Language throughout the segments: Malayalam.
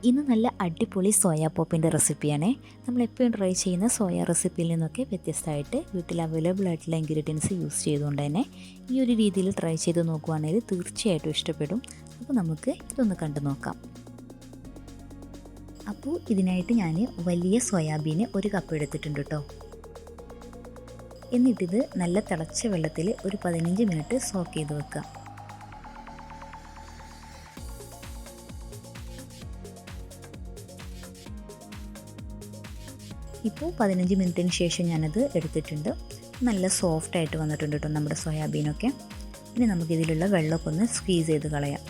ഇന്ന് നല്ല അടിപൊളി സോയാ പോപ്പിൻ്റെ റെസിപ്പിയാണ്. നമ്മളെപ്പോഴും ട്രൈ ചെയ്യുന്ന സോയ റെസിപ്പിയിൽ നിന്നൊക്കെ വ്യത്യസ്തമായിട്ട് വീട്ടിൽ അവൈലബിൾ ആയിട്ടുള്ള ഇൻഗ്രീഡിയൻസ് യൂസ് ചെയ്തുകൊണ്ട് തന്നെ ഈ ഒരു രീതിയിൽ ട്രൈ ചെയ്ത് നോക്കുകയാണെങ്കിൽ തീർച്ചയായിട്ടും ഇഷ്ടപ്പെടും. അപ്പോൾ നമുക്ക് ഇതൊന്ന് കണ്ടു നോക്കാം. അപ്പോൾ ഇതിനായിട്ട് ഞാൻ വലിയ സോയാബീന് 1 കപ്പ് എടുത്തിട്ടുണ്ട് കേട്ടോ. എന്നിട്ടിത് നല്ല തിളച്ച വെള്ളത്തിൽ ഒരു 15 മിനിറ്റ് സോക്ക് ചെയ്ത് വെക്കാം. ഇപ്പോൾ 15 മിനിറ്റിന് ശേഷം ഞാനത് എടുത്തിട്ടുണ്ട്. നല്ല സോഫ്റ്റായിട്ട് വന്നിട്ടുണ്ട് കേട്ടോ നമ്മുടെ സോയാബീനൊക്കെ. ഇനി നമുക്കിതിലുള്ള വെള്ളമൊക്കെ ഒന്ന് സ്ക്വീസ് ചെയ്ത് കളയാം.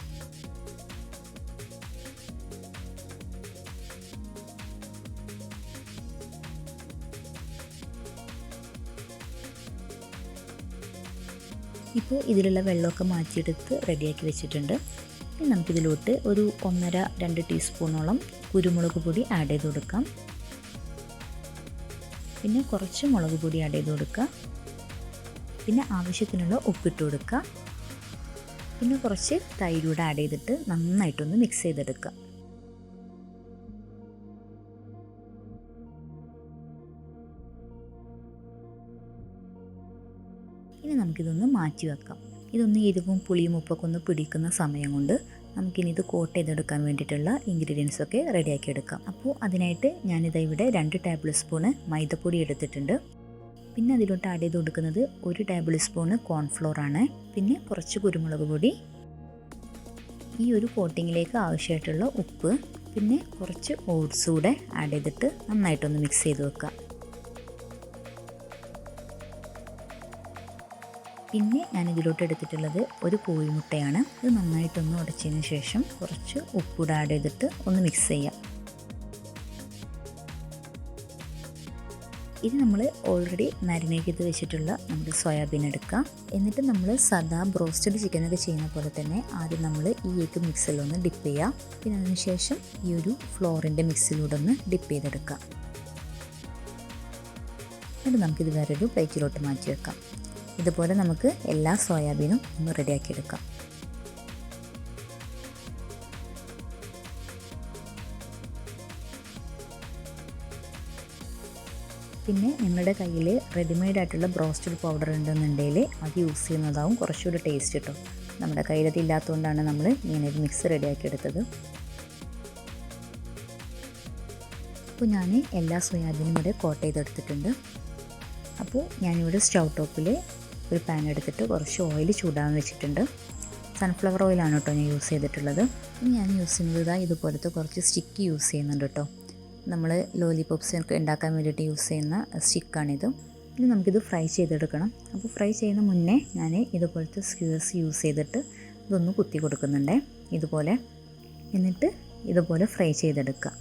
ഇപ്പോൾ ഇതിലുള്ള വെള്ളമൊക്കെ മാറ്റിയെടുത്ത് റെഡിയാക്കി വെച്ചിട്ടുണ്ട്. ഇനി നമുക്കിതിലോട്ട് ഒരു 1.5-2 ടീസ്പൂണോളം കുരുമുളക് പൊടി ആഡ് ചെയ്ത് കൊടുക്കാം. പിന്നെ കുറച്ച് മുളക് പൊടി ആഡ് ചെയ്ത് കൊടുക്കുക. പിന്നെ ആവശ്യത്തിനുള്ള ഉപ്പിട്ട് കൊടുക്കുക. പിന്നെ കുറച്ച് തൈരൂടെ ആഡ് ചെയ്തിട്ട് നന്നായിട്ടൊന്ന് മിക്സ് ചെയ്തെടുക്കുക. ഇനി നമുക്കിതൊന്ന് മാറ്റി വെക്കാം. ഇതൊന്ന് എരിവും പുളിയും ഉപ്പൊക്കെ ഒന്ന് പിടിക്കുന്ന സമയം കൊണ്ട് നമുക്കിനി ഇത് കോട്ട് ചെയ്തെടുക്കാൻ വേണ്ടിയിട്ടുള്ള ഇൻഗ്രീഡിയൻസൊക്കെ റെഡിയാക്കി എടുക്കാം. അപ്പോൾ അതിനായിട്ട് ഞാനിവിടെ 2 ടേബിൾ സ്പൂണ് മൈദപ്പൊടി എടുത്തിട്ടുണ്ട്. പിന്നെ അതിലോട്ട് ആഡ് ചെയ്ത് കൊടുക്കുന്നത് 1 ടേബിൾ സ്പൂണ് കോൺഫ്ലോർ ആണ്. പിന്നെ കുറച്ച് കുരുമുളക് പൊടി, ഈ ഒരു കോട്ടിങ്ങിലേക്ക് ആവശ്യമായിട്ടുള്ള ഉപ്പ്, പിന്നെ കുറച്ച് ഓട്സ് കൂടെ ആഡ് ചെയ്തിട്ട് നന്നായിട്ടൊന്ന് മിക്സ് ചെയ്ത് വെക്കുക. പിന്നെ ഞാനിതിലോട്ട് എടുത്തിട്ടുള്ളത് 1 കോഴിമുട്ടയാണ്. ഇത് നന്നായിട്ടൊന്ന് ഉടച്ചതിന് ശേഷം കുറച്ച് ഉപ്പൂടെ ആഡ് ചെയ്തിട്ട് ഒന്ന് മിക്സ് ചെയ്യാം. ഇത് നമ്മൾ ഓൾറെഡി മാരിനേറ്റ് ചെയ്ത് വെച്ചിട്ടുള്ള നമ്മുടെ സോയാബീൻ എടുക്കുക. എന്നിട്ട് നമ്മൾ സാധാ ബ്രോസ്റ്റഡ് ചിക്കനൊക്കെ ചെയ്യുന്ന പോലെ തന്നെ ആദ്യം നമ്മൾ ഈ എഗ് മിക്സിലൊന്ന് ഡിപ്പ് ചെയ്യുക. പിന്നെ അതിന് ശേഷം ഈ ഒരു ഫ്ലോറിൻ്റെ മിക്സിലൂടെ ഒന്ന് ഡിപ്പ് ചെയ്തെടുക്കുക. എന്നിട്ട് നമുക്കിത് വേറൊരു പ്ലേറ്റിലോട്ട് മാറ്റി വെക്കാം. ഇതുപോലെ നമുക്ക് എല്ലാ സോയാബീനും ഒന്ന് റെഡിയാക്കി എടുക്കാം. പിന്നെ നിങ്ങളുടെ കയ്യിൽ റെഡിമെയ്ഡ് ആയിട്ടുള്ള ബ്രോസ്റ്റഡ് പൗഡർ ഉണ്ടെന്നുണ്ടെങ്കിൽ അത് യൂസ് ചെയ്യുന്നതാവും കുറച്ചുകൂടി ടേസ്റ്റ് കിട്ടും. നമ്മുടെ കയ്യിലത് ഇല്ലാത്തതുകൊണ്ടാണ് നമ്മൾ ഇങ്ങനെ ഒരു മിക്സ് റെഡിയാക്കി എടുത്തത്. അപ്പോൾ ഞാൻ എല്ലാ സോയാബീനും ഇവിടെ കോട്ട് ചെയ്തെടുത്തിട്ടുണ്ട്. അപ്പോൾ ഞാനിവിടെ സ്റ്റൗ ടോപ്പിൽ ഒരു പാൻ എടുത്തിട്ട് കുറച്ച് ഓയിൽ ചൂടാൻ വെച്ചിട്ടുണ്ട്. സൺഫ്ലവർ ഓയിലാണ് കേട്ടോ ഞാൻ യൂസ് ചെയ്തിട്ടുള്ളത്. ഞാൻ യൂസ് ചെയ്യുന്നത് ഇതുപോലത്തെ കുറച്ച് സ്റ്റിക്ക് യൂസ് ചെയ്യുന്നുണ്ട് കേട്ടോ. നമ്മൾ ലോലിപോപ്സ് ഒക്കെ ഉണ്ടാക്കാൻ വേണ്ടിയിട്ട് യൂസ് ചെയ്യുന്ന സ്റ്റിക്കാണിത്. ഇനി നമുക്കിത് ഫ്രൈ ചെയ്തെടുക്കണം. അപ്പോൾ ഫ്രൈ ചെയ്യുന്ന മുന്നേ ഞാൻ ഇതുപോലത്തെ സ്ക്യൂവേഴ്സ് യൂസ് ചെയ്തിട്ട് ഇതൊന്ന് കുത്തി കൊടുക്കുന്നുണ്ട് ഇതുപോലെ. എന്നിട്ട് ഇതുപോലെ ഫ്രൈ ചെയ്തെടുക്കുക.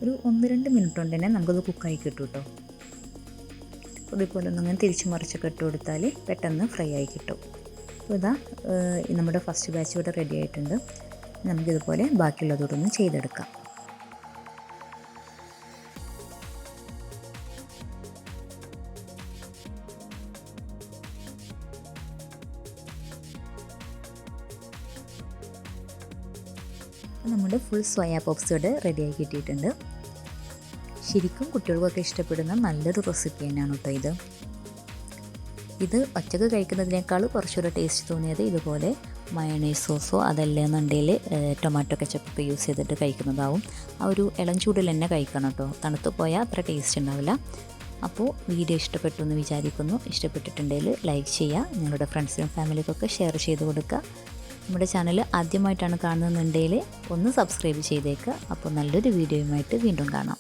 ഒരു 1-2 മിനിറ്റ് കൊണ്ട് തന്നെ നമുക്കത് കുക്കായി കിട്ടും കേട്ടോ. അതുപോലെ ഒന്നങ്ങനെ തിരിച്ചു മറിച്ചൊക്കെ ഇട്ട് കൊടുത്താൽ പെട്ടെന്ന് ഫ്രൈ ആയി കിട്ടും. അപ്പോൾ ഇതാ നമ്മുടെ ഫസ്റ്റ് ബാച്ച് ഇവിടെ റെഡി ആയിട്ടുണ്ട്. നമുക്കിതുപോലെ ബാക്കിയുള്ളതോടൊന്ന് ചെയ്തെടുക്കാം. നമ്മുടെ ഫുൾ സോയാ പോപ്സ് ഇവിടെ റെഡിയായി കിട്ടിയിട്ടുണ്ട്. ശരിക്കും കുട്ടികൾക്കൊക്കെ ഇഷ്ടപ്പെടുന്ന നല്ലൊരു റെസിപ്പി തന്നെയാണ് കേട്ടോ ഇത് ഒറ്റക്ക് കഴിക്കുന്നതിനേക്കാൾ കുറച്ചുകൂടെ ടേസ്റ്റ് തോന്നിയത് ഇതുപോലെ മയോണൈസ് സോസോ അതല്ലെന്നുണ്ടെങ്കിൽ ടൊമാറ്റോ കെച്ചപ്പൊക്കെ യൂസ് ചെയ്തിട്ട് കഴിക്കുന്നതാവും. ആ ഒരു ഇളം ചൂടിൽ തന്നെ കഴിക്കണം കേട്ടോ. തണുത്ത് പോയാൽ അത്ര ടേസ്റ്റ് ഉണ്ടാവില്ല. അപ്പോൾ വീഡിയോ ഇഷ്ടപ്പെട്ടു എന്ന് വിചാരിക്കുന്നു. ഇഷ്ടപ്പെട്ടിട്ടുണ്ടെങ്കിൽ ലൈക്ക് ചെയ്യുക. നിങ്ങളുടെ ഫ്രണ്ട്സിനും ഫാമിലിക്കൊക്കെ ഷെയർ ചെയ്ത് കൊടുക്കുക. നമ്മുടെ ചാനൽ ആദ്യമായിട്ടാണ് കാണുന്നതെന്നുണ്ടെങ്കിൽ ഒന്ന് സബ്സ്ക്രൈബ് ചെയ്തേക്കുക. അപ്പോൾ നല്ലൊരു വീഡിയോയുമായിട്ട് വീണ്ടും കാണാം.